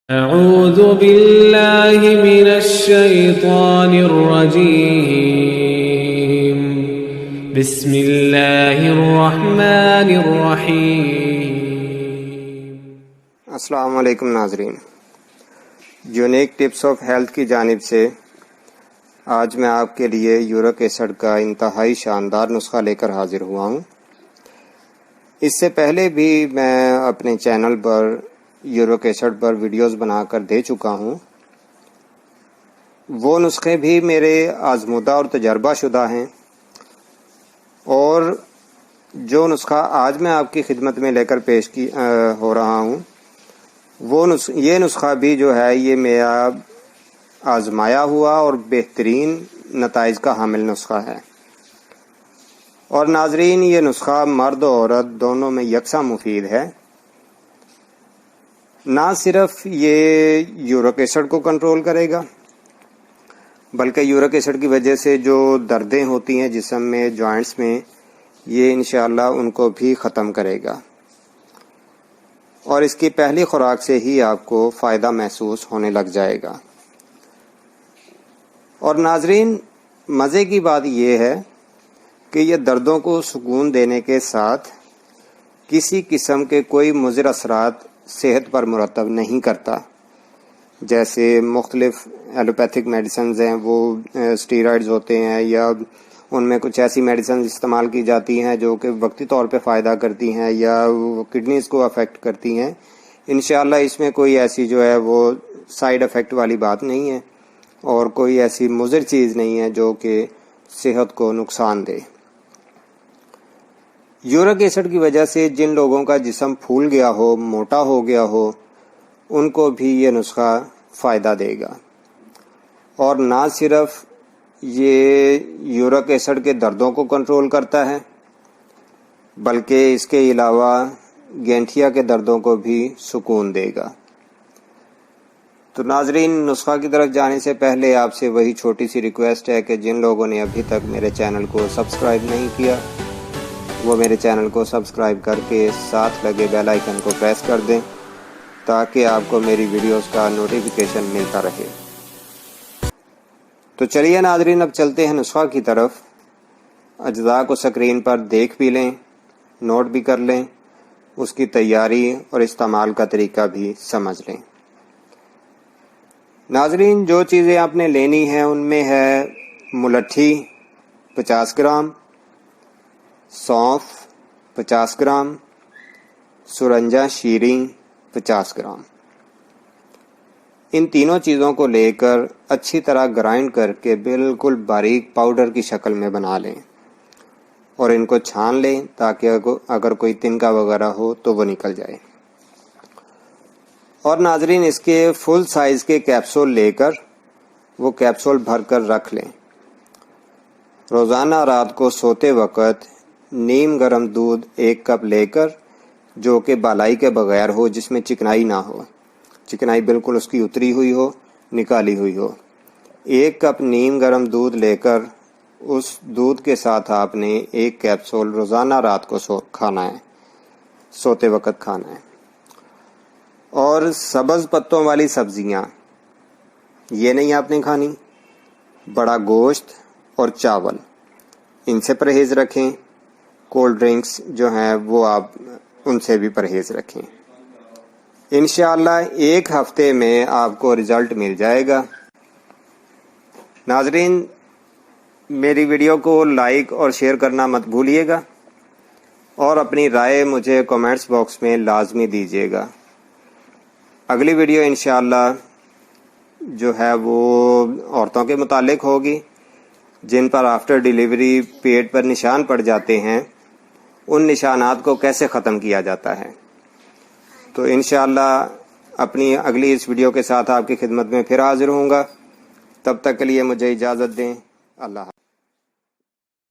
اعوذ باللہ من الشیطان الرجیم بسم اللہ الرحمن الرحیم۔ السلام علیکم ناظرین، یونیک ٹپس آف ہیلتھ کی جانب سے آج میں آپ کے لیے یورک ایسڈ کا انتہائی شاندار نسخہ لے کر حاضر ہوا ہوں۔ اس سے پہلے بھی میں اپنے چینل پر یورک ایسڈ پر ویڈیوز بنا کر دے چکا ہوں۔ وہ نسخے بھی میرے آزمودہ اور تجربہ شدہ ہیں، اور جو نسخہ آج میں آپ کی خدمت میں لے کر پیش ہو رہا ہوں، یہ نسخہ بھی جو ہے یہ میرا آزمایا ہوا اور بہترین نتائج کا حامل نسخہ ہے۔ اور ناظرین، یہ نسخہ مرد و عورت دونوں میں یکساں مفید ہے۔ نہ صرف یہ یورک ایسڈ کو کنٹرول کرے گا، بلکہ یورک ایسڈ کی وجہ سے جو دردیں ہوتی ہیں جسم میں، جوائنٹس میں، یہ انشاءاللہ ان کو بھی ختم کرے گا، اور اس کی پہلی خوراک سے ہی آپ کو فائدہ محسوس ہونے لگ جائے گا۔ اور ناظرین، مزے کی بات یہ ہے کہ یہ دردوں کو سکون دینے کے ساتھ کسی قسم کے کوئی مضر اثرات صحت پر مرتب نہیں کرتا، جیسے مختلف ایلوپیتھک میڈیسنز ہیں، وہ اسٹیرائڈز ہوتے ہیں، یا ان میں کچھ ایسی میڈیسنز استعمال کی جاتی ہیں جو کہ وقتی طور پہ فائدہ کرتی ہیں یا کڈنیز کو افیکٹ کرتی ہیں۔ انشاءاللہ اس میں کوئی ایسی جو ہے وہ سائیڈ افیکٹ والی بات نہیں ہے، اور کوئی ایسی مضر چیز نہیں ہے جو کہ صحت کو نقصان دے۔ یورک ایسڈ کی وجہ سے جن لوگوں کا جسم پھول گیا ہو، موٹا ہو گیا ہو، ان کو بھی یہ نسخہ فائدہ دے گا۔ اور نہ صرف یہ یورک ایسڈ کے دردوں کو کنٹرول کرتا ہے، بلکہ اس کے علاوہ گینٹھیا کے دردوں کو بھی سکون دے گا۔ تو ناظرین، نسخہ کی طرف جانے سے پہلے آپ سے وہی چھوٹی سی ریکویسٹ ہے کہ جن لوگوں نے ابھی تک میرے چینل کو سبسکرائب نہیں کیا، وہ میرے چینل کو سبسکرائب کر کے ساتھ لگے بیل آئیکن کو پریس کر دیں، تاکہ آپ کو میری ویڈیوز کا نوٹیفیکیشن ملتا رہے۔ تو چلیے ناظرین، اب چلتے ہیں نسخہ کی طرف۔ اجزاء کو سکرین پر دیکھ بھی لیں، نوٹ بھی کر لیں، اس کی تیاری اور استعمال کا طریقہ بھی سمجھ لیں۔ ناظرین، جو چیزیں آپ نے لینی ہیں ان میں ہے ملٹھی 50 گرام، سونف 50 گرام، سرنجہ شیریں 50 گرام۔ ان تینوں چیزوں کو لے کر اچھی طرح گرائنڈ کر کے بالکل باریک پاؤڈر کی شکل میں بنا لیں، اور ان کو چھان لیں تاکہ اگر کوئی تنکا وغیرہ ہو تو وہ نکل جائے۔ اور ناظرین، اس کے فل سائز کے کیپسول لے کر وہ کیپسول بھر کر رکھ لیں۔ روزانہ رات کو سوتے وقت نیم گرم دودھ 1 کپ لے کر، جو کہ بالائی کے بغیر ہو، جس میں چکنائی نہ ہو، چکنائی بالکل اس کی اتری ہوئی ہو، نکالی ہوئی ہو، 1 کپ نیم گرم دودھ لے کر اس دودھ کے ساتھ آپ نے 1 کیپسول روزانہ رات کو کھانا ہے، سوتے وقت کھانا ہے۔ اور سبز پتوں والی سبزیاں یہ نہیں آپ نے کھانی، بڑا گوشت اور چاول، ان سے پرہیز رکھیں۔ کولڈ ڈرنکس جو ہیں وہ آپ ان سے بھی پرہیز رکھیں۔ انشاءاللہ 1 ہفتے میں آپ کو رزلٹ مل جائے گا۔ ناظرین، میری ویڈیو کو لائک اور شیئر کرنا مت بھولیے گا، اور اپنی رائے مجھے کمنٹس باکس میں لازمی دیجیے گا۔ اگلی ویڈیو انشاءاللہ جو ہے وہ عورتوں کے متعلق ہوگی، جن پر آفٹر ڈیلیوری پیٹ پر نشان پڑ جاتے ہیں، ان نشانات کو کیسے ختم کیا جاتا ہے۔ تو انشاءاللہ اپنی اگلی اس ویڈیو کے ساتھ آپ کی خدمت میں پھر حاضر ہوں گا۔ تب تک کے لیے مجھے اجازت دیں۔ اللہ حافظ۔